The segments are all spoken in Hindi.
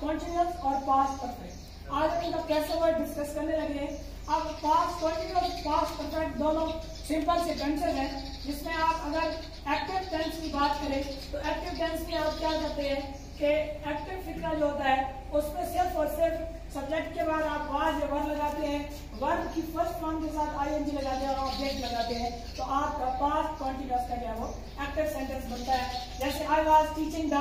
कॉन्टिन्यूअस और पास्ट परफेक्ट। आज हम इनका पैसिव वर्ड डिस्कस करने लगे हैं। अब पास्ट कॉन्टिन्यूअस पास्ट परफेक्ट दोनों सिंपल से टेंसेस हैं, जिसमें आप अगर एक्टिव टेंस की बात करें तो एक्टिव टेंस में आप क्या करते हैं कि एक्टिव फिक्रा जो होता है उसमें सिर्फ और सिर्फ सब्जेक्ट के बाद आप वाज या वर्ब लगाते हैं, वर्ब की फर्स्ट फॉर्म के साथ आईएनजी लगाते हैं और ऑब्जेक्ट लगाते हैं, तो आपका पास्ट कॉन्टिन्यूअस का क्या वो एक्टिव सेंटेंस बनता है। जैसे I was teaching the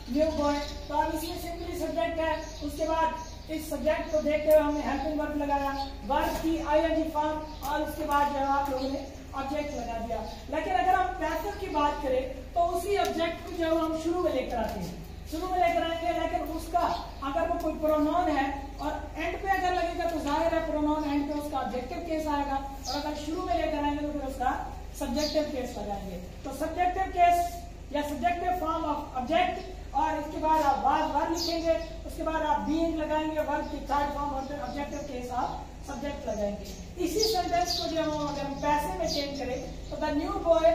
new boy, तो अब इसमें सिंपली सब्जेक्ट है, उसके बाद इस सब्जेक्ट को देखते हुए हमने हेल्पिंग वर्ब लगाया, वर्ब की आईएनजी फॉर्म और उसके बाद जो है आप लोगों ने ऑब्जेक्ट लगा दिया। लेकिन अगर हम पैसिव की बात करें तो उसी ऑब्जेक्ट को जो हम शुरू में लेकर आते हैं, शुरू में लेकर आएंगे, लेकिन उसका अगर वो कोई प्रोनाउन है और एंड पे अगर लगेगा तो जाहिर है प्रोनाउन एंड पे उसका ऑब्जेक्टिव केस आएगा, और अगर शुरू में लेकर आएंगे तो फिर उसका सब्जेक्टिव केस लगाएंगे। तो सब्जेक्टिव केस या सब्जेक्टिव फॉर्म ऑफ ऑब्जेक्ट, और इसके बाद आप वाज वर्ब लिखेंगे, उसके बाद आप बीइंग लगाएंगे, वर्ब की थर्ड फॉर्म और फिर ऑब्जेक्टिव केस आप सब्जेक्ट लगाएंगे। इसी सेंटेंस को जो अगर हम पैसे में चेंज करें तो the new boy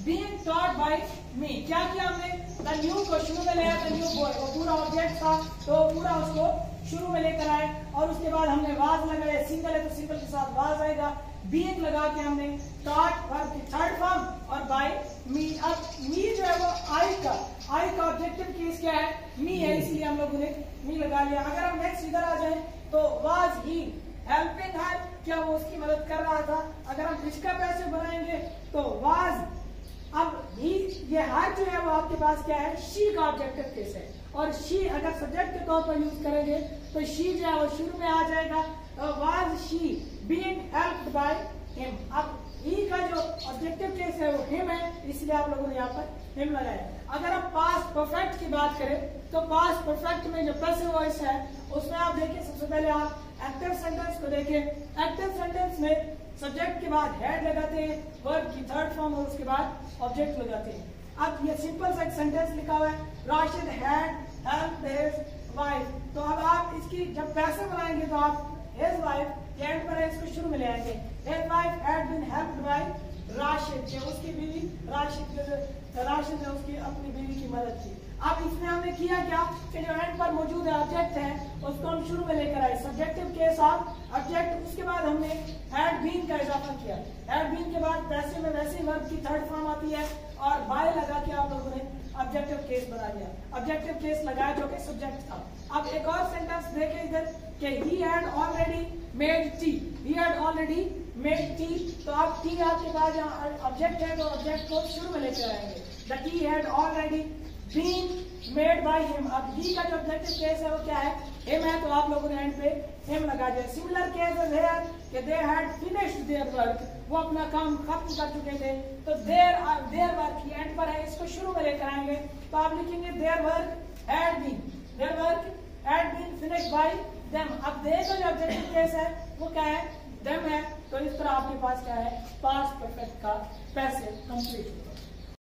being taught by me, क्या किया हमने, द न्यू को शुरू में ले आया, द न्यू बॉय वो पूरा ऑब्जेक्ट था तो पूरा उसको शुरू में लेकर आए, और उसके बाद हमने वाज लगाया, सिंगल है तो सिंगल के साथ वाज आएगा, बीइंग लगा के हमने टॉट वर्ब की थर्ड फॉर्म और बाय मी। अब मी जो है वो आई का ऑब्जेक्टिव केस क्या है, मी है, इसलिए हम लोगों ने मी लगा लिया। अगर हम नेक्स्ट इधर आ जाए तो वाज ही हेल्पिंग हर, क्या वो उसकी मदद कर रहा था। अगर हम इसका पैसे बनाएंगे तो वाज, अब ही ये हर जो है वो आपके पास क्या है, शी का ऑब्जेक्टिव केस है, और शी अगर सब्जेक्ट के तौर पर यूज करेंगे तो शी जो है वो शुरू में आ जाएगा, was she being helped bye him. अब ही का जो ऑब्जेक्टिव केस है वो हिम है, इसलिए आप लोगों ने यहाँ पर हिम लगाया। अगर हम पास्ट परफेक्ट की बात करें तो पास्ट परफेक्ट में जो पैसिव वॉइस है उसमें आप देखिए, सबसे पहले आप एक्टिव सेंटेंस को देखिए। एक्टिव सेंटेंस में सब्जेक्ट के बाद हेड लगाते हैं, वर्ब की थर्ड फॉर्म और उसके बाद ऑब्जेक्ट लगाते हैं। अब ये सिंपल सा एक सेंटेंस लिखा हुआ है, Rashid had helped his wife, तो अब आप इसकी जब पैसे बनाएंगे तो आप हिज वाइफ एंड पर इसको शुरू में ले आएंगे, his wife had been helped by Rashid, उसकी बीवी राशिद ने उसकी अपनी बीवी की मदद की। अब इसमें हमने किया क्या कि जो एंड पर मौजूद है ऑब्जेक्ट है उसको हम शुरू में लेकर आए, सब्जेक्टिव केस ऑफ ऑब्जेक्ट, उसके बाद हमने हैड बीन का इजाफा किया, हैड बीन के बाद पैसे में वैसे ही वर्ब की थर्ड फॉर्म आती है और बाय लगा के आप लोगों ने ऑब्जेक्टिव केस बना दिया, ऑब्जेक्टिव केस लगाया जो कि सब्जेक्ट था। अब एक और सेंटेंस देखें इधर कि he had already made tea, he had already made tea, तो अब टी आपके पास ऑब्जेक्ट है तो ऑब्जेक्ट को शुरू में लेकर आएंगे, the tea had already been made by him. अब ही का जो ऑब्जेक्टिव केस है वो क्या है, हिम है, तो आप लोगों ने एंड पे हिम लगा दिया। सिमिलर केस है देयर कि they had finished their work, वो अपना काम खत्म कर चुके थे, तो देयर वर्क ही एंड पर है, इसको शुरू में लेकर आएंगे तो आप लिखेंगे their work had been finished by them. अब दे का जो ऑब्जेक्टिव केस है वो क्या है, देम है, तो इस तरह आपके पास क्या है, पास्ट परफेक्ट का पैसे कंप्लीट।